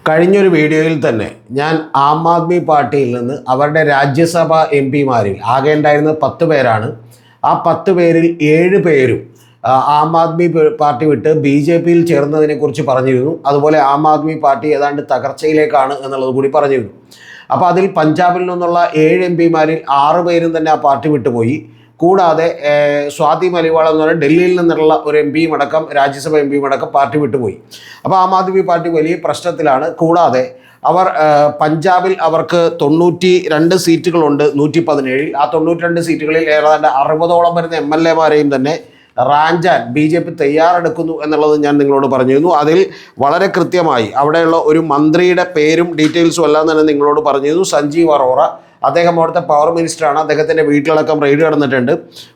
കഴിഞ്ഞൊരു വീഡിയോയിൽ തന്നെ ഞാൻ ആം ആദ്മി പാർട്ടിയിൽ നിന്ന് അവരുടെ രാജ്യസഭ എം പിമാരിൽ ആകെ ഉണ്ടായിരുന്ന 10 പേരാണ്. ആ 10 പേരിൽ 7 പേരും ആം ആദ്മി പാർട്ടി വിട്ട് BJPയിൽ ചേർന്നതിനെക്കുറിച്ച് പറഞ്ഞിരുന്നു. അതുപോലെ ആം ആദ്മി പാർട്ടി ഏതാണ്ട് തകർച്ചയിലേക്കാണ് എന്നുള്ളത് കൂടി പറഞ്ഞിരുന്നു. അപ്പോൾ അതിൽ പഞ്ചാബിൽ നിന്നുള്ള 7 എം പിമാരിൽ 6 പേരും തന്നെ ആ പാർട്ടി വിട്ടുപോയി. കൂടാതെ സ്വാതി മലിവാൾ എന്ന് പറഞ്ഞാൽ ഡൽഹിയിൽ നിന്നുള്ള ഒരു എം പിയും അടക്കം രാജ്യസഭ എം പിയും അടക്കം പാർട്ടി വിട്ടുപോയി. അപ്പോൾ ആം ആദ്മി പാർട്ടി വലിയ പ്രശ്നത്തിലാണ്. കൂടാതെ അവർ പഞ്ചാബിൽ അവർക്ക് 92 സീറ്റുകളുണ്ട് 117. ആ 92 സീറ്റുകളിൽ ഏതാണ്ട് 60ഓളം വരുന്ന MLA-മാരെയും തന്നെ റാഞ്ചാൻ BJP തയ്യാറെടുക്കുന്നു എന്നുള്ളത് ഞാൻ നിങ്ങളോട് പറഞ്ഞിരുന്നു. അതിൽ വളരെ കൃത്യമായി അവിടെയുള്ള ഒരു മന്ത്രിയുടെ പേരും ഡീറ്റെയിൽസും എല്ലാം തന്നെ നിങ്ങളോട് പറഞ്ഞിരുന്നു. സഞ്ജീവ് അറോറ, അദ്ദേഹം അവിടുത്തെ പവർ മിനിസ്റ്ററാണ്. അദ്ദേഹത്തിൻ്റെ വീട്ടിലടക്കം റെയ്ഡ് നടന്നിട്ടുണ്ട്.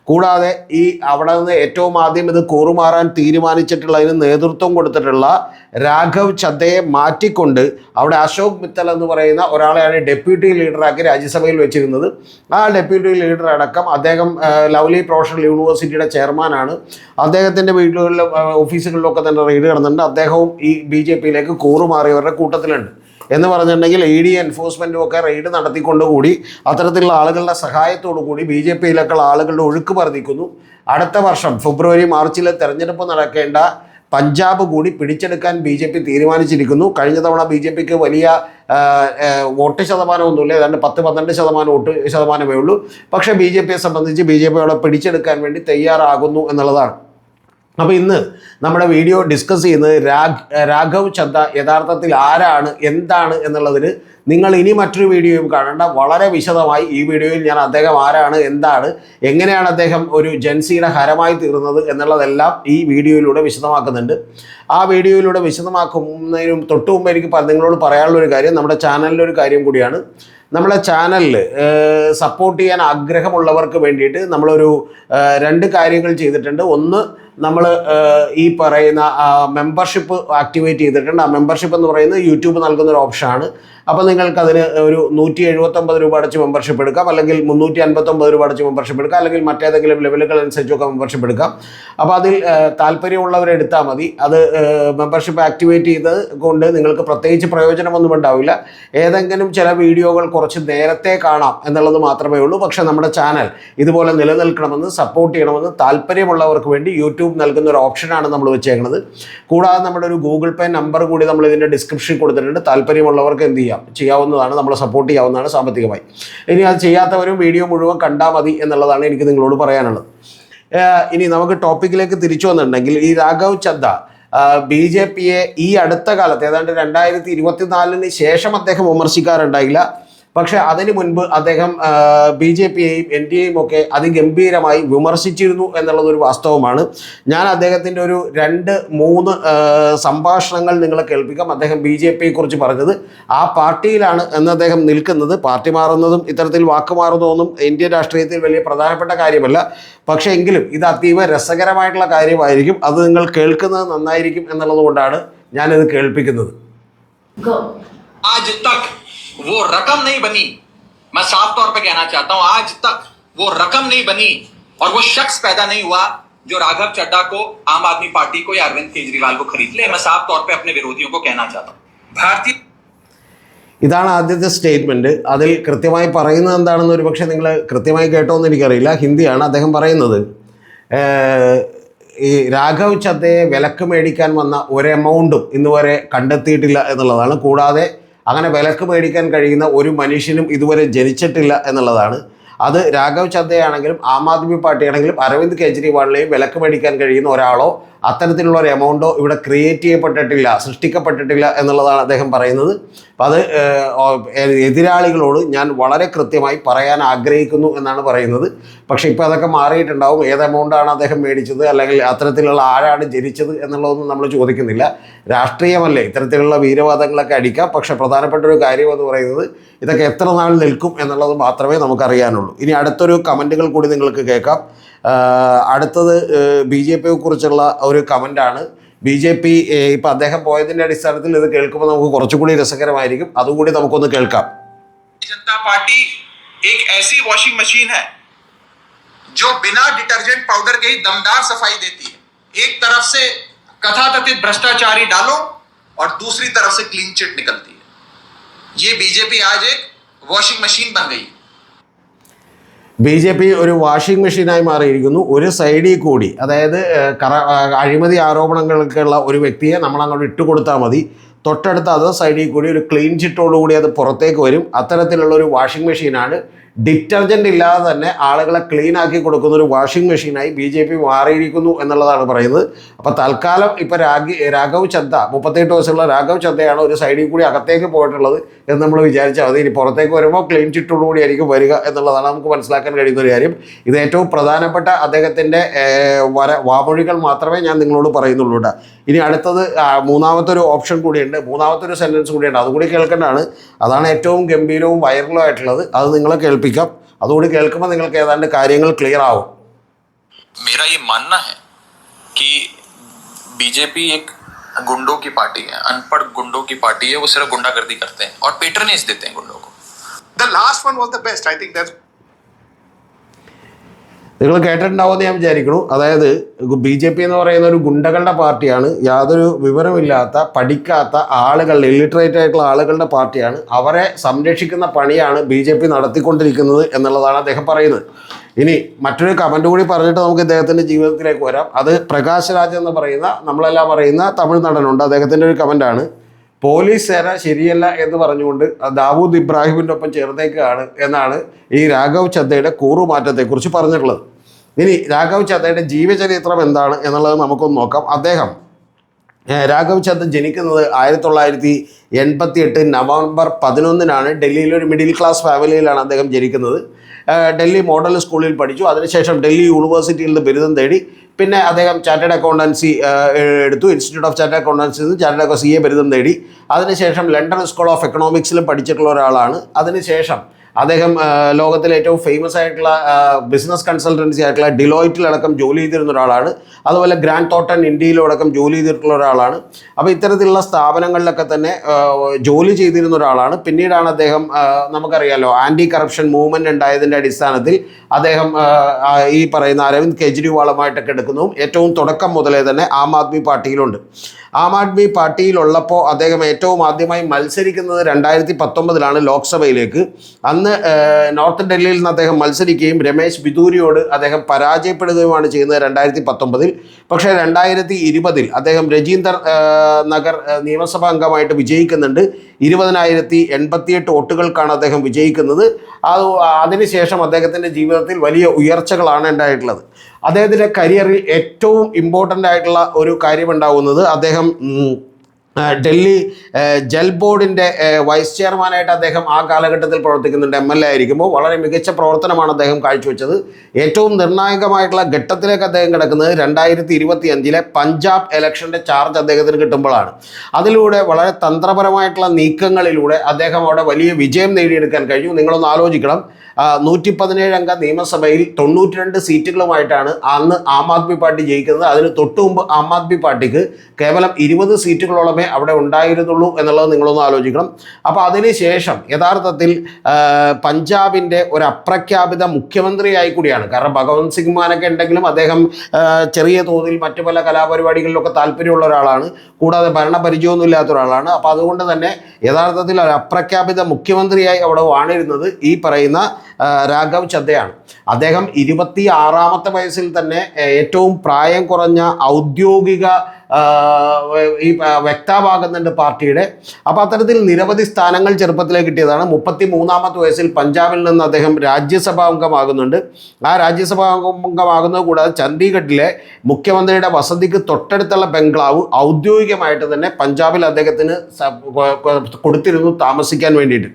കൂടാതെ ഈ അവിടെ നിന്ന് ഏറ്റവും ആദ്യം ഇത് കൂറുമാറാൻ തീരുമാനിച്ചിട്ടുള്ളതിന് നേതൃത്വം കൊടുത്തിട്ടുള്ള രാഘവ് ചദ്ദയെ മാറ്റിക്കൊണ്ട് അവിടെ അശോക് മിത്തൽ എന്ന് പറയുന്ന ഒരാളെയാണ് ഡെപ്യൂട്ടി ലീഡറാക്കി രാജ്യസഭയിൽ വെച്ചിരുന്നത്. ആ ഡെപ്യൂട്ടി ലീഡർ അടക്കം അദ്ദേഹം ലവ്ലി പ്രൊഫഷണൽ യൂണിവേഴ്സിറ്റിയുടെ ചെയർമാനാണ്. അദ്ദേഹത്തിൻ്റെ വീടുകളിലും ഓഫീസുകളിലൊക്കെ തന്നെ റെയ്ഡ് നടന്നിട്ടുണ്ട്. അദ്ദേഹവും ഈ BJPയിലേക്ക് കൂറുമാറിയവരുടെ കൂട്ടത്തിലുണ്ട്. എന്ന് പറഞ്ഞിട്ടുണ്ടെങ്കിൽ ED എൻഫോഴ്സ്മെൻറ്റും ഒക്കെ റെയ്ഡ് നടത്തിക്കൊണ്ടുകൂടി അത്തരത്തിലുള്ള ആളുകളുടെ സഹായത്തോടു കൂടി BJPയിലേക്കുള്ള ആളുകളുടെ ഒഴുക്ക് വർദ്ധിക്കുന്നു. അടുത്ത വർഷം ഫെബ്രുവരി മാർച്ചിലെ തെരഞ്ഞെടുപ്പ് നടക്കേണ്ട പഞ്ചാബ് കൂടി പിടിച്ചെടുക്കാൻ BJP തീരുമാനിച്ചിരിക്കുന്നു. കഴിഞ്ഞ തവണ BJPക്ക് വലിയ വോട്ട് ശതമാനമൊന്നുമില്ല, ഏതാണ്ട് 10-12% വോട്ട് ശതമാനമേ ഉള്ളൂ. പക്ഷേ BJPയെ സംബന്ധിച്ച് BJP അവിടെ പിടിച്ചെടുക്കാൻ വേണ്ടി തയ്യാറാകുന്നു എന്നുള്ളതാണ്. അപ്പോൾ ഇന്ന് നമ്മുടെ വീഡിയോ ഡിസ്കസ് ചെയ്യുന്നത് രാഘവ് ചദ്ദ യഥാർത്ഥത്തിൽ ആരാണ്, എന്താണ് എന്നുള്ളതിന് നിങ്ങൾ ഇനി മറ്റൊരു വീഡിയോയും കാണേണ്ട. വളരെ വിശദമായി ഈ വീഡിയോയിൽ ഞാൻ അദ്ദേഹം ആരാണ്, എന്താണ്, എങ്ങനെയാണ് അദ്ദേഹം ഒരു ജൻസിയുടെ ഹരമായി തീർന്നത് എന്നുള്ളതെല്ലാം ഈ വീഡിയോയിലൂടെ വിശദമാക്കുന്നുണ്ട്. ആ വീഡിയോയിലൂടെ വിശദമാക്കുന്നതിനും തൊട്ട് മുമ്പ് എനിക്ക് നിങ്ങളോട് പറയാനുള്ളൊരു കാര്യം, നമ്മുടെ ചാനലിലൊരു കാര്യം കൂടിയാണ്. നമ്മളെ ചാനലിൽ സപ്പോർട്ട് ചെയ്യാൻ ആഗ്രഹമുള്ളവർക്ക് വേണ്ടിയിട്ട് നമ്മളൊരു 2 കാര്യങ്ങൾ ചെയ്തിട്ടുണ്ട്. ഒന്ന്, നമ്മൾ ഈ പറയുന്ന മെമ്പർഷിപ്പ് ആക്ടിവേറ്റ് ചെയ്തിട്ടുണ്ട്. ആ മെമ്പർഷിപ്പ് എന്ന് പറയുന്നത് യൂട്യൂബ് നൽകുന്നൊരു ഓപ്ഷനാണ്. അപ്പോൾ നിങ്ങൾക്കതിന് ഒരു 179 രൂപ അടച്ച് മെമ്പർഷിപ്പ് എടുക്കാം, അല്ലെങ്കിൽ 359 രൂപ അടച്ച് മെമ്പർഷിപ്പ് എടുക്കാം, അല്ലെങ്കിൽ മറ്റേതെങ്കിലും ലെവലുകൾ അനുസരിച്ചൊക്കെ മെമ്പർഷിപ്പ് എടുക്കാം. അപ്പോൾ അതിൽ താല്പര്യമുള്ളവരെടുത്താൽ മതി. അത് മെമ്പർഷിപ്പ് ആക്ടിവേറ്റ് ചെയ്തത് കൊണ്ട് നിങ്ങൾക്ക് പ്രത്യേകിച്ച് പ്രയോജനമൊന്നും ഉണ്ടാവില്ല. ഏതെങ്കിലും ചില വീഡിയോകൾ കുറച്ച് നേരത്തെ കാണാം എന്നുള്ളത് മാത്രമേ ഉള്ളൂ. പക്ഷേ നമ്മുടെ ചാനൽ ഇതുപോലെ നിലനിൽക്കണമെന്ന്, സപ്പോർട്ട് ചെയ്യണമെന്ന് താല്പര്യമുള്ളവർക്ക് വേണ്ടി യൂട്യൂബ് നൽകുന്ന ഒരു ഓപ്ഷനാണ് നമ്മൾ വെച്ചേക്കുന്നത്. കൂടാതെ നമ്മുടെ ഒരു ഗൂഗിൾ പേ നമ്പർ കൂടി നമ്മൾ ഇതിൻ്റെ ഡിസ്ക്രിപ്ഷനിൽ കൊടുത്തിട്ടുണ്ട്. താല്പര്യമുള്ളവർക്ക് എന്ത് ചെയ്യാവുന്നതാണ്, നമ്മളെ സപ്പോർട്ട് ചെയ്യാവുന്നതാണ് സാമ്പത്തികമായി. ഇനി അത് ചെയ്യാത്തവരും വീഡിയോ മുഴുവൻ കണ്ടാൽ മതി എന്നുള്ളതാണ് എനിക്ക് നിങ്ങളോട് പറയാനുള്ളത്. ഇനി നമുക്ക് ടോപ്പിക്കിലേക്ക് തിരിച്ചു വന്നിട്ടുണ്ടെങ്കിൽ, ഈ രാഘവ് ചദ്ദ BJPയെ ഈ അടുത്ത കാലത്ത് ഏതാണ്ട് 2024 ശേഷം അദ്ദേഹം വിമർശിക്കാറുണ്ടായില്ല. പക്ഷേ അതിനു മുൻപ് അദ്ദേഹം BJPയെയും NDAയും ഒക്കെ അതിഗംഭീരമായി വിമർശിച്ചിരുന്നു എന്നുള്ളതൊരു വാസ്തവമാണ്. ഞാൻ അദ്ദേഹത്തിൻ്റെ ഒരു 2-3 സംഭാഷണങ്ങൾ നിങ്ങളെ കേൾപ്പിക്കാം. അദ്ദേഹം BJPയെക്കുറിച്ച് പറഞ്ഞത്, ആ പാർട്ടിയിലാണ് എന്ന് അദ്ദേഹം നിൽക്കുന്നത്. പാർട്ടി മാറുന്നതും ഇത്തരത്തിൽ വാക്ക് മാറുന്നതൊന്നും ഇന്ത്യൻ രാഷ്ട്രീയത്തിൽ വലിയ പ്രധാനപ്പെട്ട കാര്യമല്ല. പക്ഷേ എങ്കിലും ഇത് അതീവ രസകരമായിട്ടുള്ള കാര്യമായിരിക്കും. അത് നിങ്ങൾ കേൾക്കുന്നത് നന്നായിരിക്കും എന്നുള്ളത് കൊണ്ടാണ് ഞാനിത് കേൾപ്പിക്കുന്നത്. वो रकम नहीं बनी, मैं साफ तौर पे कहना चाहता हूं, आज तक वो रकम नहीं बनी और वो शख्स पैदा नहीं हुआ जो राघव चड्ढा को, आम आदमी पार्टी को या अरविंद केजरीवाल को खरीद ले. मैं साफ तौर पे अपने विरोधियों को कहना चाहता हूं. भारतीय ഇതാണ് ആദ്യത്തെ സ്റ്റേറ്റ്മെൻറ്റ്. അതിൽ കൃത്യമായി പറയുന്നത് എന്താണെന്ന് ഒരു പക്ഷേ നിങ്ങൾ കൃത്യമായി കേട്ടോന്ന് എനിക്കറിയില്ല. ഹിന്ദിയാണ് അദ്ദേഹം പറയുന്നത്. ഈ രാഘവ് ചദ്ദയെ വിലക്ക് മേടിക്കാൻ വന്ന ഒരു എമൗണ്ടും ഇന്നുവരെ കണ്ടെത്തിയിട്ടില്ല എന്നുള്ളതാണ്. കൂടാതെ അങ്ങനെ വിലക്ക് മേടിക്കാൻ കഴിയുന്ന ഒരു മനുഷ്യനും ഇതുവരെ ജനിച്ചിട്ടില്ല എന്നുള്ളതാണ്. അത് രാഘവ് ചദ്ദയാണെങ്കിലും ആം ആദ്മി പാർട്ടിയാണെങ്കിലും അരവിന്ദ് കെജ്രിവാളിനെയും വിലക്ക് മേടിക്കാൻ കഴിയുന്ന ഒരാളോ അത്തരത്തിലുള്ള ഒരു എമൗണ്ടോ ഇവിടെ ക്രിയേറ്റ് ചെയ്യപ്പെട്ടിട്ടില്ല, സൃഷ്ടിക്കപ്പെട്ടിട്ടില്ല എന്നുള്ളതാണ് അദ്ദേഹം പറയുന്നത്. അപ്പം അത് എതിരാളികളോട് ഞാൻ വളരെ കൃത്യമായി പറയാൻ ആഗ്രഹിക്കുന്നു എന്നാണ് പറയുന്നത്. പക്ഷേ ഇപ്പോൾ അതൊക്കെ മാറിയിട്ടുണ്ടാവും. ഏത് എമൗണ്ടാണ് അദ്ദേഹം മേടിച്ചത്, അല്ലെങ്കിൽ അത്തരത്തിലുള്ള ആരാണ് ജനിച്ചത് എന്നുള്ളതൊന്നും നമ്മൾ ചോദിക്കുന്നില്ല. രാഷ്ട്രീയമല്ലേ, ഇത്തരത്തിലുള്ള വീരവാദങ്ങളൊക്കെ അടിക്കാം. പക്ഷേ പ്രധാനപ്പെട്ട ഒരു കാര്യം എന്ന് പറയുന്നത് ഇതൊക്കെ എത്ര നാൾ നിൽക്കും എന്നുള്ളത് മാത്രമേ നമുക്കറിയാനുള്ളൂ. ഇനി അടുത്തൊരു കമൻറ്റുകൾ കൂടി നിങ്ങൾക്ക് കേൾക്കാം. അടുത്തത് BJPയെ കുറിച്ചുള്ള ഒരു കമൻ്റാണ്. BJP ഇപ്പം അദ്ദേഹം പോയതിൻ്റെ അടിസ്ഥാനത്തിൽ ഇത് കേൾക്കുമ്പോൾ നമുക്ക് കുറച്ചുകൂടി രസകരമായിരിക്കും. അതുകൂടി നമുക്കൊന്ന് കേൾക്കാം. जनता पार्टी एक ऐसी वॉशिंग मशीन है जो बिना डिटर्जेंट पाउडर के ही दमदार सफाई देती है. एक तरफ से कथाकथित भ्रष्टाचारी डालो और दूसरी तरफ से क्लीन चिट निकलती है। ये बीजेपी आज एक वॉशिंग मशीन बन गई है। BJP ഒരു വാഷിംഗ് മെഷീനായി മാറിയിരിക്കുന്നു. ഒരു സൈഡിൽ കൂടി, അതായത് അഴിമതി ആരോപണങ്ങൾക്കുള്ള ഒരു വ്യക്തിയെ നമ്മൾ അങ്ങോട്ട് ഇട്ടുകൊടുത്താൽ മതി, തൊട്ടടുത്ത അതേ സൈഡിൽ കൂടി ഒരു ക്ലീൻ ചിറ്റോടുകൂടി അത് പുറത്തേക്ക് വരും. അത്തരത്തിലുള്ള ഒരു വാഷിംഗ് മെഷീനാണ്. ഡിറ്റർജൻറ്റ് ഇല്ലാതെ തന്നെ ആളുകളെ ക്ലീൻ ആക്കി കൊടുക്കുന്ന ഒരു വാഷിംഗ് മെഷീനായി BJP മാറിയിരിക്കുന്നു എന്നുള്ളതാണ് പറയുന്നത്. അപ്പോൾ തൽക്കാലം ഇപ്പോൾ രാഘവ് ചദ്ദ, 38 വയസ്സുള്ള രാഘവ് ചദ്ദയാണ് ഒരു സൈഡിൽ കൂടി അകത്തേക്ക് പോയിട്ടുള്ളത് എന്ന് നമ്മൾ വിചാരിച്ചാൽ മതി. ഇനി പുറത്തേക്ക് വരുമ്പോൾ ക്ലീൻ ചിറ്റോടുകൂടി ആയിരിക്കും വരിക എന്നുള്ളതാണ് നമുക്ക് മനസ്സിലാക്കാൻ കഴിയുന്ന ഒരു കാര്യം. ഇത് ഏറ്റവും പ്രധാനപ്പെട്ട അദ്ദേഹത്തിൻ്റെ വാമൊഴികൾ മാത്രമേ ഞാൻ നിങ്ങളോട് പറയുന്നുള്ളൂ കേട്ടോ. ഇനി അടുത്തത് മൂന്നാമത്തെ ഒരു ഓപ്ഷൻ കൂടിയുണ്ട്, മൂന്നാമത്തെ ഒരു സെൻറ്റൻസ് കൂടിയുണ്ട്, അതുകൂടി കേൾക്കേണ്ടതാണ്. അതാണ് ഏറ്റവും ഗംഭീരവും വൈറലും ആയിട്ടുള്ളത്. അത് നിങ്ങളെ കേൾപ്പിക്കാം. അതുകൂടി കേൾക്കുമ്പോൾ നിങ്ങൾക്ക് ഏതാണ്ട് കാര്യങ്ങൾ ക്ലിയർ ആവും. मेरा ये मानना है कि बीजेपी एक गुंडों की पार्टी है, अनपढ़ गुंडों की पार्टी है. वो सिर्फ गुंडागर्दी करते हैं और पेट्रनेज देते हैं गुंडों को. The last one was the best. I think that's നിങ്ങൾ കേട്ടിട്ടുണ്ടാവുമെന്ന് ഞാൻ വിചാരിക്കുന്നു. അതായത് BJP എന്ന് പറയുന്ന ഒരു ഗുണ്ടകളുടെ പാർട്ടിയാണ്. യാതൊരു വിവരമില്ലാത്ത, പഠിക്കാത്ത ആളുകൾ, ഇല്ലിറ്ററേറ്റ് ആയിട്ടുള്ള ആളുകളുടെ പാർട്ടിയാണ്. അവരെ സംരക്ഷിക്കുന്ന പണിയാണ് BJP നടത്തിക്കൊണ്ടിരിക്കുന്നത് എന്നുള്ളതാണ് അദ്ദേഹം പറയുന്നത്. ഇനി മറ്റൊരു കമൻറ്റ് കൂടി പറഞ്ഞിട്ട് നമുക്ക് ഇദ്ദേഹത്തിൻ്റെ ജീവിതത്തിലേക്ക് വരാം. അത് പ്രകാശ് രാജ് എന്ന് പറയുന്ന, നമ്മളെല്ലാം പറയുന്ന തമിഴ് നടനുണ്ട്. അദ്ദേഹത്തിൻ്റെ ഒരു കമൻറ്റാണ്. പോലീസ് സേന ശരിയല്ല എന്ന് പറഞ്ഞുകൊണ്ട് ദാവൂദ് ഇബ്രാഹിമിൻ്റെ ഒപ്പം ചേർന്നേക്കാണ് എന്നാണ് ഈ രാഘവ് ചദ്ദയുടെ കൂറുമാറ്റത്തെക്കുറിച്ച് പറഞ്ഞിട്ടുള്ളത്. ഇനി രാഘവ് ചദ്ദയുടെ ജീവചരിത്രം എന്താണ് എന്നുള്ളത് നമുക്കൊന്ന് നോക്കാം. അദ്ദേഹം രാഘവ് ചദ്ദ ജനിക്കുന്നത് 1988 നവംബർ 11 ഡൽഹിയിലൊരു മിഡിൽ ക്ലാസ് ഫാമിലിയിലാണ് അദ്ദേഹം ജനിക്കുന്നത്. ഡൽഹി മോഡൽ സ്കൂളിൽ പഠിച്ചു. അതിനുശേഷം ഡൽഹി യൂണിവേഴ്സിറ്റിയിൽ നിന്ന് ബിരുദം നേടി. പിന്നെ അദ്ദേഹം ചാർട്ടേഡ് അക്കൗണ്ടൻസി എടുത്തു. ഇൻസ്റ്റിറ്റ്യൂട്ട് ഓഫ് ചാർട്ടേഡ് അക്കൗണ്ടൻസിയിൽ നിന്ന് ചാർട്ടേഡ് CA ബിരുദം നേടി. അതിനുശേഷം ലണ്ടൻ സ്കൂൾ ഓഫ് എക്കണോമിക്സിലും പഠിച്ചിട്ടുള്ള ഒരാളാണ്. അതിനുശേഷം അദ്ദേഹം ലോകത്തിലെ ഏറ്റവും ഫേമസ് ആയിട്ടുള്ള ബിസിനസ് കൺസൾട്ടൻസി ആയിട്ടുള്ള ഡിലോയിറ്റിലടക്കം ജോലി ചെയ്തിരുന്ന ഒരാളാണ്. അതുപോലെ ഗ്രാൻഡ് തോട്ടൺ ഇന്ത്യയിലടക്കം ജോലി ചെയ്തിട്ടുള്ള ഒരാളാണ്. അപ്പോൾ ഇത്തരത്തിലുള്ള സ്ഥാപനങ്ങളിലൊക്കെ തന്നെ ജോലി ചെയ്തിരുന്ന ഒരാളാണ്. പിന്നീടാണ് അദ്ദേഹം, നമുക്കറിയാലോ, ആൻറ്റി കറപ്ഷൻ മൂവ്മെൻറ്റ് ഉണ്ടായതിൻ്റെ അടിസ്ഥാനത്തിൽ അദ്ദേഹം ഈ പറയുന്ന അരവിന്ദ് കെജ്രിവാളുമായിട്ടൊക്കെ എടുക്കുന്നതും ഏറ്റവും തുടക്കം മുതലേ തന്നെ ആം ആദ്മി പാർട്ടിയിലുണ്ട്. ആം ആദ്മി പാർട്ടിയിലുള്ളപ്പോൾ അദ്ദേഹം ഏറ്റവും ആദ്യമായി മത്സരിക്കുന്നത് 2019 ലോക്സഭയിലേക്ക്. അന്ന് നോർത്ത് ഡൽഹിയിൽ നിന്ന് അദ്ദേഹം മത്സരിക്കുകയും രമേശ് ബിദൂരിയോട് അദ്ദേഹം പരാജയപ്പെടുകയുമാണ് ചെയ്യുന്നത് 2019. പക്ഷേ 2020 അദ്ദേഹം രജീന്ദർ നഗർ നിയമസഭാ അംഗമായിട്ട് വിജയിക്കുന്നുണ്ട്. 20,088 വോട്ടുകൾക്കാണ് അദ്ദേഹം വിജയിക്കുന്നത്. അതിനുശേഷം അദ്ദേഹത്തിൻ്റെ ജീവിതത്തിൽ വലിയ ഉയർച്ചകളാണ് ഉണ്ടായിട്ടുള്ളത്. അദ്ദേഹത്തിൻ്റെ കരിയറിൽ ഏറ്റവും ഇമ്പോർട്ടൻ്റ് ആയിട്ടുള്ള ഒരു കാര്യമുണ്ടാകുന്നത് അദ്ദേഹം ഡൽഹി ജൽ ബോർഡിൻ്റെ വൈസ് ചെയർമാനായിട്ട് അദ്ദേഹം ആ കാലഘട്ടത്തിൽ പ്രവർത്തിക്കുന്നുണ്ട്. MLA ആയിരിക്കുമ്പോൾ വളരെ മികച്ച പ്രവർത്തനമാണ് അദ്ദേഹം കാഴ്ചവെച്ചത്. ഏറ്റവും നിർണായകമായിട്ടുള്ള ഘട്ടത്തിലേക്ക് അദ്ദേഹം കിടക്കുന്നത് 2025 പഞ്ചാബ് ഇലക്ഷൻ്റെ ചാർജ് അദ്ദേഹത്തിന് കിട്ടുമ്പോഴാണ്. അതിലൂടെ വളരെ തന്ത്രപരമായിട്ടുള്ള നീക്കങ്ങളിലൂടെ അദ്ദേഹം അവിടെ വലിയ വിജയം നേടിയെടുക്കാൻ കഴിഞ്ഞു. നിങ്ങളൊന്ന് ആലോചിക്കണം, 117 അംഗ നിയമസഭയിൽ 92 സീറ്റുകളുമായിട്ടാണ് അന്ന് ആം ആദ്മി പാർട്ടി ജയിക്കുന്നത്. അതിന് തൊട്ടു മുമ്പ് ആം ആദ്മി പാർട്ടിക്ക് കേവലം 20 സീറ്റുകളോളമേ അവിടെ ഉണ്ടായിരുന്നുള്ളൂ എന്നുള്ളത് നിങ്ങളൊന്ന് ആലോചിക്കണം. അപ്പോൾ അതിനുശേഷം യഥാർത്ഥത്തിൽ പഞ്ചാബിൻ്റെ ഒരു അപ്രഖ്യാപിത മുഖ്യമന്ത്രിയായി കൂടിയാണ്. കാരണം ഭഗവന്ത് സിംഗ് മാനൊക്കെ ഉണ്ടെങ്കിലും അദ്ദേഹം ചെറിയ തോതിൽ മറ്റു പല കലാപരിപാടികളിലൊക്കെ താല്പര്യമുള്ള ഒരാളാണ്. കൂടാതെ ഭരണപരിചയമൊന്നും ഇല്ലാത്ത ഒരാളാണ്. അപ്പോൾ അതുകൊണ്ട് തന്നെ യഥാർത്ഥത്തിൽ ഒരു അപ്രഖ്യാപിത മുഖ്യമന്ത്രിയായി അവിടെ വാണിരുന്നത് ഈ പറയുന്ന രാഘവ് ചദ്ദയാണ്. അദ്ദേഹം 26-ാമത്തെ വയസ്സിൽ തന്നെ ഏറ്റവും പ്രായം കുറഞ്ഞ ഔദ്യോഗിക ഈ വക്താവാകുന്നുണ്ട് പാർട്ടിയുടെ. അപ്പോൾ അത്തരത്തിൽ നിരവധി സ്ഥാനങ്ങൾ ചെറുപ്പത്തിലേ കിട്ടിയതാണ്. 33-ാമത്തെ വയസ്സിൽ പഞ്ചാബിൽ നിന്ന് അദ്ദേഹം രാജ്യസഭാ അംഗമാകുന്നുണ്ട്. ആ രാജ്യസഭാ അംഗമാകുന്നത് കൂടാതെ ചണ്ഡീഗഡിലെ മുഖ്യമന്ത്രിയുടെ വസതിക്ക് തൊട്ടടുത്തുള്ള ബംഗ്ലാവ് ഔദ്യോഗികമായിട്ട് തന്നെ പഞ്ചാബിൽ അദ്ദേഹത്തിന് കൊടുത്തിരുന്നു താമസിക്കാൻ വേണ്ടിയിട്ട്.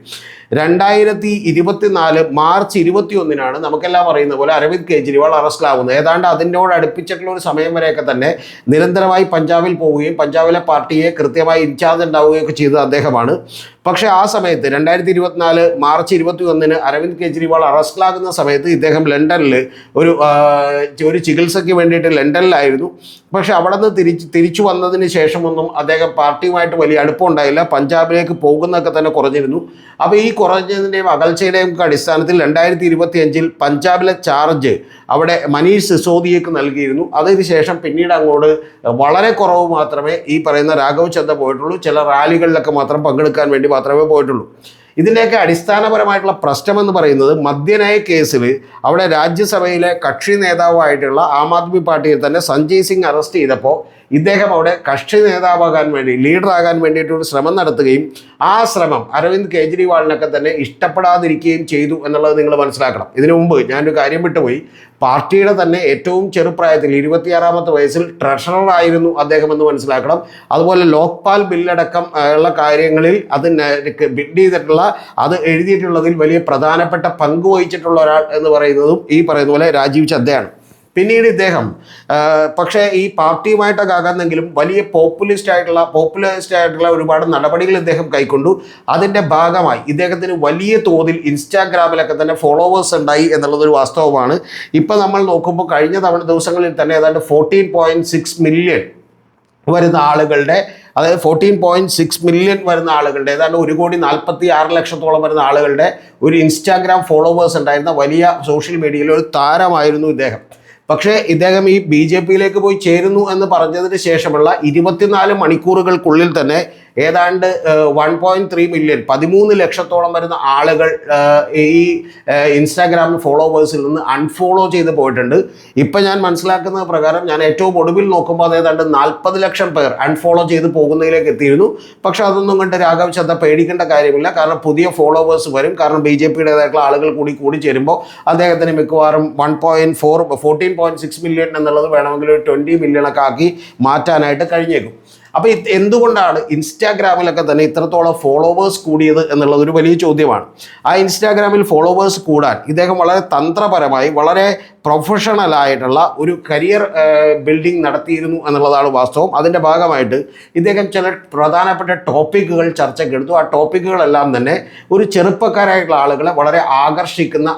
2024 മാർച്ച് 21 നമുക്കെല്ലാം അറിയുന്ന പോലെ അരവിന്ദ് കെജ്രിവാൾ അറസ്റ്റിലാവുന്നത്. ഏതാണ്ട് അതിനോട് അടുപ്പിച്ചിട്ടുള്ള ഒരു സമയം വരെയൊക്കെ തന്നെ നിരന്തരമായി പഞ്ചാബിൽ പോവുകയും പഞ്ചാബിലെ പാർട്ടിയെ കൃത്യമായി ഇൻചാർജ് ഉണ്ടാവുകയൊക്കെ ചെയ്തത് അദ്ദേഹമാണ്. പക്ഷേ ആ സമയത്ത് 2024 മാർച്ച് 21 അരവിന്ദ് കെജ്രിവാൾ അറസ്റ്റിലാകുന്ന സമയത്ത് ഇദ്ദേഹം ലണ്ടനിൽ ഒരു ചികിത്സയ്ക്ക് വേണ്ടിയിട്ട് ലണ്ടനിലായിരുന്നു. പക്ഷെ അവിടെ നിന്ന് തിരിച്ചു വന്നതിന് ശേഷമൊന്നും അദ്ദേഹം പാർട്ടിയുമായിട്ട് വലിയ അടുപ്പമുണ്ടായില്ല. പഞ്ചാബിലേക്ക് പോകുന്നതൊക്കെ തന്നെ കുറഞ്ഞിരുന്നു. അപ്പോൾ ഈ കുറഞ്ഞതിൻ്റെയും അകൽച്ചയുടെയും അടിസ്ഥാനത്തിൽ 2025 പഞ്ചാബിലെ ചാർജ് അവിടെ മനീഷ് സിസോദിയക്ക് നൽകിയിരുന്നു. അതിനുശേഷം പിന്നീട് അങ്ങോട്ട് വളരെ കുറവ് മാത്രമേ ഈ പറയുന്ന രാഘവ് ചദ്ദ പോയിട്ടുള്ളൂ. ചില റാലികളിലൊക്കെ മാത്രം പങ്കെടുക്കാൻ വേണ്ടി മാത്രമേ പോയിട്ടുള്ളൂ. ഇതിൻ്റെയൊക്കെ അടിസ്ഥാനപരമായിട്ടുള്ള പ്രശ്നമെന്ന് പറയുന്നത് മദ്യനയ കേസിൽ അവിടെ രാജ്യസഭയിലെ കക്ഷി നേതാവായിട്ടുള്ള ആം ആദ്മി പാർട്ടിയിൽ തന്നെ സഞ്ജയ് സിംഗ് അറസ്റ്റ് ചെയ്തപ്പോൾ ഇദ്ദേഹം അവിടെ കക്ഷി നേതാവാകാൻ വേണ്ടി ലീഡറാകാൻ വേണ്ടിയിട്ടൊരു ശ്രമം നടത്തുകയും ആ ശ്രമം അരവിന്ദ് കെജ്രിവാളിനൊക്കെ തന്നെ ഇഷ്ടപ്പെടാതിരിക്കുകയും ചെയ്തു എന്നുള്ളത് നിങ്ങൾ മനസ്സിലാക്കണം. ഇതിനു മുമ്പ് ഞാനൊരു കാര്യം വിട്ടുപോയി. പാർട്ടിയുടെ തന്നെ ഏറ്റവും ചെറുപ്രായത്തിൽ 26-ാമത്തെ വയസ്സിൽ ട്രഷററായിരുന്നു അദ്ദേഹം എന്ന് മനസ്സിലാക്കണം. അതുപോലെ ലോക്പാൽ ബില്ലടക്കം ഉള്ള കാര്യങ്ങളിൽ അത് ബിൽഡ് ചെയ്തിട്ടുള്ള അത് എഴുതിയിട്ടുള്ളതിൽ വലിയ പ്രധാനപ്പെട്ട പങ്ക് വഹിച്ചിട്ടുള്ള ഒരാൾ എന്ന് പറയുന്നതും ഈ പറയുന്ന പോലെ രാജീവ് ചദ്ദയാണ്. പിന്നീട് ഇദ്ദേഹം പക്ഷേ ഈ പാർട്ടിയുമായിട്ടൊക്കെ ആകുന്നെങ്കിലും വലിയ പോപ്പുലിസ്റ്റ് ആയിട്ടുള്ള ഒരുപാട് നടപടികൾ ഇദ്ദേഹം കൈക്കൊണ്ടു. അതിൻ്റെ ഭാഗമായി ഇദ്ദേഹത്തിന് വലിയ തോതിൽ ഇൻസ്റ്റാഗ്രാമിലൊക്കെ തന്നെ ഫോളോവേഴ്സ് ഉണ്ടായി എന്നുള്ളതൊരു വാസ്തവമാണ്. ഇപ്പം നമ്മൾ നോക്കുമ്പോൾ കഴിഞ്ഞ ദിവസങ്ങളിൽ തന്നെ ഏതാണ്ട് 14.6 മില്യൺ വരുന്ന ആളുകളുടെ, അതായത് 14.6 മില്യൺ വരുന്ന ആളുകളുടെ, ഏതാണ്ട് 1,46,00,000 വരുന്ന ആളുകളുടെ ഒരു ഇൻസ്റ്റാഗ്രാം ഫോളോവേഴ്സ് ഉണ്ടായിരുന്ന വലിയ സോഷ്യൽ മീഡിയയിലെ ഒരു താരമായിരുന്നു ഇദ്ദേഹം. പക്ഷേ ഇദ്ദേഹം ഈ BJP പോയി ചേരുന്നു എന്ന് പറഞ്ഞതിന് ശേഷമുള്ള 24 മണിക്കൂറുകൾക്കുള്ളിൽ തന്നെ ഏതാണ്ട് 1.3 മില്യൺ 13 ലക്ഷത്തോളം വരുന്ന ആളുകൾ ഈ ഇൻസ്റ്റാഗ്രാം ഫോളോവേഴ്സിൽ നിന്ന് അൺഫോളോ ചെയ്ത് പോയിട്ടുണ്ട്. ഇപ്പം ഞാൻ മനസ്സിലാക്കുന്ന പ്രകാരം ഞാൻ ഏറ്റവും ഒടുവിൽ നോക്കുമ്പോൾ അത് ഏതാണ്ട് 40 ലക്ഷം പേർ അൺഫോളോ ചെയ്ത് പോകുന്നതിലേക്ക് എത്തിയിരുന്നു. പക്ഷെ അതൊന്നും കണ്ട് രാഘവ് ചദ്ദ പേടിക്കേണ്ട കാര്യമില്ല. കാരണം പുതിയ ഫോളോവേഴ്സ് വരും. കാരണം BJPയുടേതായിട്ടുള്ള ആളുകൾ കൂടി ചേരുമ്പോൾ അദ്ദേഹത്തിന് മിക്കവാറും 14.6 മില്യൺ എന്നുള്ളത് വേണമെങ്കിൽ ഒരു 20 മില്യണൊക്കെ ആക്കി മാറ്റാനായിട്ട് കഴിഞ്ഞേക്കും. അപ്പോൾ എന്തുകൊണ്ടാണ് ഇൻസ്റ്റാഗ്രാമിലൊക്കെ തന്നെ ഇത്രത്തോളം ഫോളോവേഴ്സ് കൂടിയത് എന്നുള്ളതൊരു വലിയ ചോദ്യമാണ്. ആ ഇൻസ്റ്റാഗ്രാമിൽ ഫോളോവേഴ്സ് കൂടാൻ ഇദ്ദേഹം വളരെ തന്ത്രപരമായി വളരെ പ്രൊഫഷണലായിട്ടുള്ള ഒരു കരിയർ ബിൽഡിംഗ് നടത്തിയിരുന്നു എന്നുള്ളതാണ് വാസ്തവം. അതിൻ്റെ ഭാഗമായിട്ട് ഇദ്ദേഹം ചില പ്രധാനപ്പെട്ട ടോപ്പിക്കുകൾ ചർച്ചയ്ക്കെടുത്തു. ആ ടോപ്പിക്കുകളെല്ലാം തന്നെ ഒരു ചെറുപ്പക്കാരായിട്ടുള്ള ആളുകളെ വളരെ ആകർഷിക്കുന്ന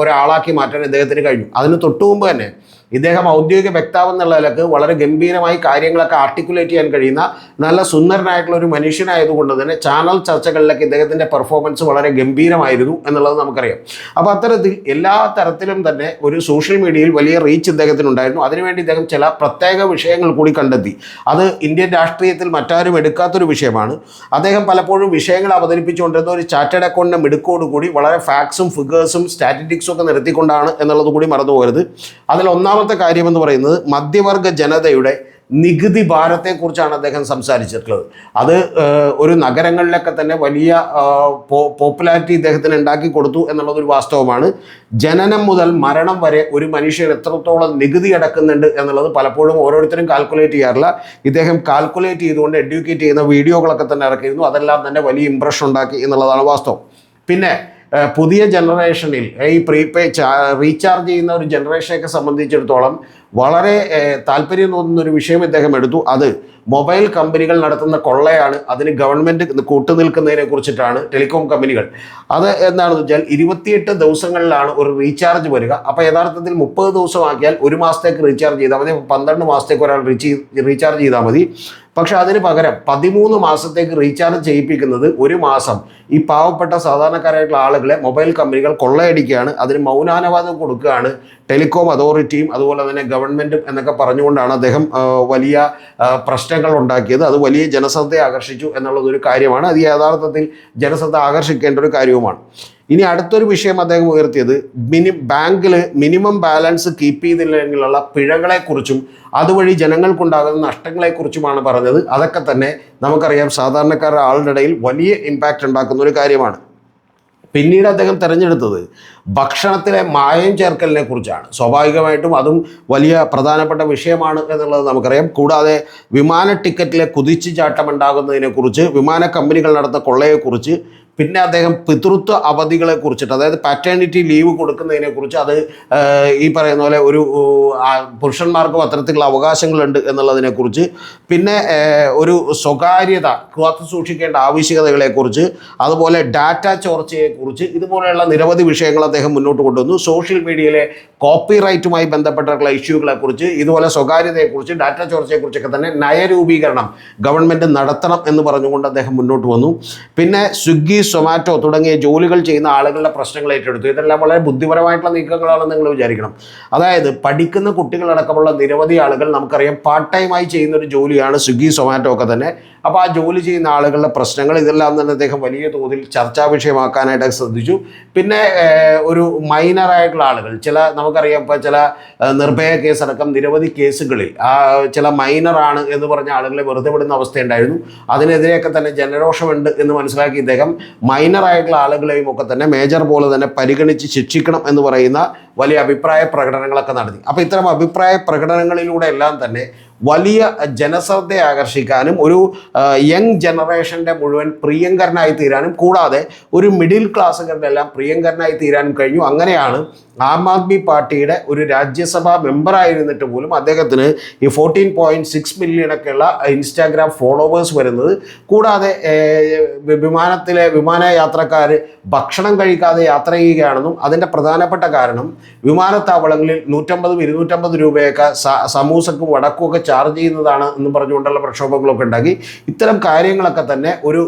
ഒരാളാക്കി മാറ്റാൻ ഇദ്ദേഹത്തിന് കഴിഞ്ഞു. അതിന് തൊട്ടുമുമ്പ് തന്നെ ഇദ്ദേഹം ഔദ്യോഗിക വക്താവ് എന്നുള്ള നിലക്ക് വളരെ ഗംഭീരമായി കാര്യങ്ങളൊക്കെ ആർട്ടിക്കുലേറ്റ് ചെയ്യാൻ കഴിയുന്ന നല്ല സുന്ദരനായിട്ടുള്ള ഒരു മനുഷ്യനായതുകൊണ്ട് തന്നെ ചാനൽ ചർച്ചകളിലൊക്കെ ഇദ്ദേഹത്തിൻ്റെ പെർഫോമൻസ് വളരെ ഗംഭീരമായിരുന്നു എന്നുള്ളത് നമുക്കറിയാം. അപ്പോൾ അത്തരത്തിൽ എല്ലാ തരത്തിലും തന്നെ ഒരു സോഷ്യൽ മീഡിയയിൽ വലിയ റീച്ച് ഇദ്ദേഹത്തിനുണ്ടായിരുന്നു. അതിനുവേണ്ടി ഇദ്ദേഹം ചില പ്രത്യേക വിഷയങ്ങൾ കൂടി കണ്ടെത്തി. അത് ഇന്ത്യൻ രാഷ്ട്രീയത്തിൽ മറ്റാരും എടുക്കാത്തൊരു വിഷയമാണ്. അദ്ദേഹം പലപ്പോഴും വിഷയങ്ങൾ അവതരിപ്പിച്ചുകൊണ്ടിരുന്ന ഒരു ചാർട്ടേഡ് അക്കൗണ്ടിൻ്റെ മിടുക്കോടുകൂടി വളരെ ഫാക്ട്സും ഫിഗേഴ്സും സ്റ്റാറ്റിസ്റ്റിക്സും ഒക്കെ നിർത്തിക്കൊണ്ടാണ് എന്നുള്ളത് കൂടി മറന്നു പോകരുത്. അതിൽ ഒന്നാമത്തെ കാര്യമെന്ന് പറയുന്നത് മധ്യവർഗ ജനതയുടെ നികുതി ഭാരത്തെക്കുറിച്ചാണ് അദ്ദേഹം സംസാരിച്ചിട്ടുള്ളത്. അത് ഒരു നഗരങ്ങളിലൊക്കെ തന്നെ വലിയ പോപ്പുലാരിറ്റി ഇദ്ദേഹത്തിന് ഉണ്ടാക്കി കൊടുത്തു എന്നുള്ളതൊരു വാസ്തവമാണ്. ജനനം മുതൽ മരണം വരെ ഒരു മനുഷ്യൻ എത്രത്തോളം നികുതി അടക്കുന്നുണ്ട് എന്നുള്ളത് പലപ്പോഴും ഓരോരുത്തരും കാൽക്കുലേറ്റ് ചെയ്യാറില്ല. ഇദ്ദേഹം കാൽക്കുലേറ്റ് ചെയ്തുകൊണ്ട് എഡ്യൂക്കേറ്റ് ചെയ്യുന്ന വീഡിയോകളൊക്കെ തന്നെ ഇറക്കിയിരുന്നു. അതെല്ലാം തന്നെ വലിയ ഇംപ്രഷൻ ഉണ്ടാക്കി എന്നുള്ളതാണ് വാസ്തവം. പിന്നെ പുതിയ ജനറേഷനിൽ ഈ റീചാർജ് ചെയ്യുന്ന ഒരു ജനറേഷനെയൊക്കെ സംബന്ധിച്ചിടത്തോളം വളരെ താല്പര്യം തോന്നുന്ന ഒരു വിഷയം ഇദ്ദേഹം എടുത്തു. അത് മൊബൈൽ കമ്പനികൾ നടത്തുന്ന കൊള്ളയാണ്. അതിന് ഗവൺമെൻറ് കൂട്ടുനിൽക്കുന്നതിനെ കുറിച്ചിട്ടാണ് ടെലികോം കമ്പനികൾ. അത് എന്താണെന്ന് വെച്ചാൽ 28 ദിവസങ്ങളിലാണ് ഒരു റീചാർജ് വരിക. അപ്പോൾ യഥാർത്ഥത്തിൽ 30 ദിവസമാക്കിയാൽ ഒരു മാസത്തേക്ക് റീചാർജ് ചെയ്താൽ മതി. 12 മാസത്തേക്ക് ഒരാൾ റീചാർജ് ചെയ്താൽ മതി. പക്ഷെ അതിന് പകരം 13 മാസത്തേക്ക് റീചാർജ് ചെയ്യിപ്പിക്കുന്നത് ഒരു മാസം ഈ പാവപ്പെട്ട സാധാരണക്കാരായിട്ടുള്ള ആളുകളെ മൊബൈൽ കമ്പനികൾ കൊള്ളയടിക്കുകയാണ്. അതിന് മൗനാനുവാദം കൊടുക്കുകയാണ് ടെലികോം അതോറിറ്റിയും അതുപോലെ തന്നെ ഗവൺമെൻറ്റും എന്നൊക്കെ പറഞ്ഞുകൊണ്ടാണ് അദ്ദേഹം വലിയ പ്രശ്നങ്ങൾ ഉണ്ടാക്കിയത്. അത് വലിയ ജനശ്രദ്ധയെ ആകർഷിച്ചു എന്നുള്ളതൊരു കാര്യമാണ്. അത് യഥാർത്ഥത്തിൽ ജനശ്രദ്ധ ആകർഷിക്കേണ്ട ഒരു കാര്യവുമാണ്. ഇനി അടുത്തൊരു വിഷയം അദ്ദേഹം ഉയർത്തിയത് ബാങ്കിൽ മിനിമം ബാലൻസ് കീപ്പ് ചെയ്തില്ലെങ്കിലുള്ള പിഴകളെക്കുറിച്ചും അതുവഴി ജനങ്ങൾക്കുണ്ടാകുന്ന നഷ്ടങ്ങളെക്കുറിച്ചുമാണ് പറഞ്ഞത്. അതൊക്കെ തന്നെ നമുക്കറിയാം സാധാരണക്കാരുടെ ആളുടെ ഇടയിൽ വലിയ ഇമ്പാക്റ്റ് ഉണ്ടാക്കുന്ന ഒരു കാര്യമാണ്. പിന്നീട് അദ്ദേഹം തിരഞ്ഞെടുത്തത് ഭക്ഷണത്തിലെ മായം ചേർക്കലിനെ കുറിച്ചാണ്. സ്വാഭാവികമായിട്ടും അതും വലിയ പ്രധാനപ്പെട്ട വിഷയമാണ് എന്നുള്ളത് നമുക്കറിയാം. കൂടാതെ വിമാന ടിക്കറ്റിലെ കുതിച്ചുചാട്ടം ഉണ്ടാകുന്നതിനെക്കുറിച്ച്, വിമാന കമ്പനികൾ നടത്തുന്ന കൊള്ളയെക്കുറിച്ച്, പിന്നെ അദ്ദേഹം പിതൃത്വ അവധികളെ കുറിച്ചിട്ട്, അതായത് പാറ്റേണിറ്റി ലീവ് കൊടുക്കുന്നതിനെ കുറിച്ച്, അത് ഈ പറയുന്ന പോലെ ഒരു പുരുഷന്മാർക്കും അത്തരത്തിലുള്ള അവകാശങ്ങളുണ്ട് എന്നുള്ളതിനെക്കുറിച്ച്, പിന്നെ ഒരു സ്വകാര്യത കാത്തു സൂക്ഷിക്കേണ്ട ആവശ്യകതകളെക്കുറിച്ച്, അതുപോലെ ഡാറ്റ ചോർച്ചയെക്കുറിച്ച്, ഇതുപോലെയുള്ള നിരവധി വിഷയങ്ങൾ അദ്ദേഹം മുന്നോട്ട് കൊണ്ടുവന്നു. സോഷ്യൽ മീഡിയയിലെ കോപ്പിറൈറ്റുമായി ബന്ധപ്പെട്ടിട്ടുള്ള ഇഷ്യൂകളെക്കുറിച്ച്, ഇതുപോലെ സ്വകാര്യതയെക്കുറിച്ച്, ഡാറ്റ ചോർച്ചയെക്കുറിച്ചൊക്കെ തന്നെ നയരൂപീകരണം ഗവൺമെൻറ് നടത്തണം എന്ന് പറഞ്ഞുകൊണ്ട് അദ്ദേഹം മുന്നോട്ട് വന്നു. പിന്നെ സ്വിഗ്ഗി, സൊമാറ്റോ തുടങ്ങിയ ജോലികൾ ചെയ്യുന്ന ആളുകളുടെ പ്രശ്നങ്ങൾ ഏറ്റെടുത്തു. ഇതെല്ലാം വളരെ ബുദ്ധിപരമായിട്ടുള്ള നീക്കങ്ങളാണെന്ന് നിങ്ങൾ വിചാരിക്കണം. അതായത് പഠിക്കുന്ന കുട്ടികളടക്കമുള്ള നിരവധി ആളുകൾ, നമുക്കറിയാം, പാർട്ട് ടൈമായി ചെയ്യുന്നൊരു ജോലിയാണ് സ്വിഗ്ഗി, സൊമാറ്റോ ഒക്കെ തന്നെ. അപ്പോൾ ആ ജോലി ചെയ്യുന്ന ആളുകളുടെ പ്രശ്നങ്ങൾ ഇതെല്ലാം തന്നെ അദ്ദേഹം വലിയ തോതിൽ ചർച്ചാ വിഷയമാക്കാനായിട്ട് ശ്രദ്ധിച്ചു. പിന്നെ ഒരു മൈനറായിട്ടുള്ള ആളുകൾ, നമുക്കറിയാം ഇപ്പോൾ ചില നിർഭയ കേസടക്കം നിരവധി കേസുകളിൽ ചില മൈനറാണ് എന്ന് പറഞ്ഞ ആളുകളെ വെറുതെ വിടുന്ന അവസ്ഥയുണ്ടായിരുന്നു. അതിനെതിരെയൊക്കെ തന്നെ ജനരോഷമുണ്ട് എന്ന് മനസ്സിലാക്കി ഇദ്ദേഹം മൈനറായിട്ടുള്ള ആളുകളെയും ഒക്കെ തന്നെ മേജർ പോലെ തന്നെ പരിഗണിച്ച് ശിക്ഷിക്കണം എന്ന് പറയുന്ന വലിയ അഭിപ്രായ പ്രകടനങ്ങളൊക്കെ നടത്തി. അപ്പോൾ ഇത്തരം അഭിപ്രായ പ്രകടനങ്ങളിലൂടെ എല്ലാം തന്നെ വലിയ ജനശ്രദ്ധയെ ആകർഷിക്കാനും ഒരു യങ് ജനറേഷൻ്റെ മുഴുവൻ പ്രിയങ്കരനായി തീരാനും, കൂടാതെ ഒരു മിഡിൽ ക്ലാസ്സുകാരുടെ എല്ലാം പ്രിയങ്കരനായി തീരാനും കഴിഞ്ഞു. അങ്ങനെയാണ് ആം ആദ്മി പാർട്ടിയുടെ ഒരു രാജ്യസഭാ മെമ്പറായിരുന്നിട്ട് പോലും അദ്ദേഹത്തിന് ഈ 14.6 മില്യണൊക്കെയുള്ള ഇൻസ്റ്റാഗ്രാം ഫോളോവേഴ്സ് വരുന്നത്. കൂടാതെ വിമാനയാത്രക്കാർ ഭക്ഷണം കഴിക്കാതെ യാത്ര ചെയ്യുകയാണെന്നും അതിൻ്റെ പ്രധാനപ്പെട്ട കാരണം വിമാനത്താവളങ്ങളിൽ 150-250 രൂപയൊക്കെ സമൂസക്കും വടക്കുമൊക്കെ ചാർജ് ചെയ്യുന്നതാണ് എന്ന് പറഞ്ഞുകൊണ്ടുള്ള പ്രക്ഷോഭങ്ങളൊക്കെ ഉണ്ടാക്കി. ഇത്തരം കാര്യങ്ങളൊക്കെ തന്നെ ഒരു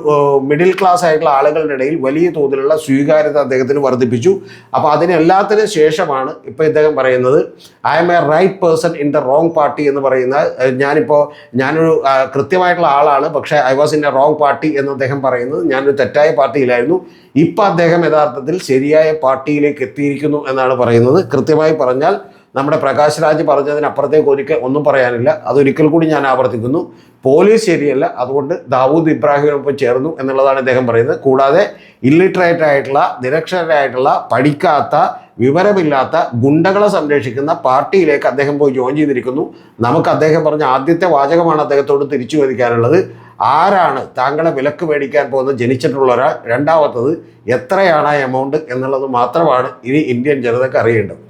മിഡിൽ ക്ലാസ് ആയിട്ടുള്ള ആളുകളുടെ ഇടയിൽ വലിയ തോതിലുള്ള സ്വീകാര്യത അദ്ദേഹത്തിന് വർദ്ധിപ്പിച്ചു. അപ്പോൾ അതിനെല്ലാത്തിനും ശേഷമാണ് ഇപ്പോൾ ഇദ്ദേഹം പറയുന്നത് I am a right person in the wrong party എന്ന് പറയുന്ന, ഞാനൊരു കൃത്യമായിട്ടുള്ള ആളാണ്, പക്ഷേ I was in a wrong party എന്ന് അദ്ദേഹം പറയുന്നത്. ഞാനൊരു തെറ്റായ പാർട്ടിയിലായിരുന്നു, ഇപ്പം അദ്ദേഹം യഥാർത്ഥത്തിൽ ശരിയായ പാർട്ടിയിലേക്ക് എത്തിയിരിക്കുന്നു എന്നാണ് പറയുന്നത്. കൃത്യമായി പറഞ്ഞാൽ നമ്മുടെ പ്രകാശ് രാജ് പറഞ്ഞതിനപ്പുറത്തേക്ക് ഒന്നും പറയാനില്ല. അതൊരിക്കൽ കൂടി ഞാൻ ആവർത്തിക്കുന്നു, പോലീസ് ശരിയല്ല, അതുകൊണ്ട് ദാവൂദ് ഇബ്രാഹിമിനൊപ്പം ചേർന്നു എന്നുള്ളതാണ് ഇദ്ദേഹം പറയുന്നത്. കൂടാതെ ഇല്ലിറ്ററേറ്റ് ആയിട്ടുള്ള, നിരക്ഷരരായിട്ടുള്ള, പഠിക്കാത്ത, വിവരമില്ലാത്ത ഗുണ്ടകളെ സംരക്ഷിക്കുന്ന പാർട്ടിയിലേക്ക് അദ്ദേഹം പോയി ജോയിൻ ചെയ്തിരിക്കുന്നു. നമുക്ക് അദ്ദേഹം പറഞ്ഞ ആദ്യത്തെ വാചകമാണ് അദ്ദേഹത്തോട് തിരിച്ചു ചോദിക്കാനുള്ളത്, ആരാണ് താങ്കളെ വിലക്ക് മേടിക്കാൻ പോകുന്നത് ജനിച്ചിട്ടുള്ള ഒരാൾ? രണ്ടാമത്തത്, എത്രയാണ് ആ എമൗണ്ട് എന്നുള്ളത് മാത്രമാണ് ഇനി ഇന്ത്യൻ ജനതയ്ക്ക് അറിയേണ്ടത്.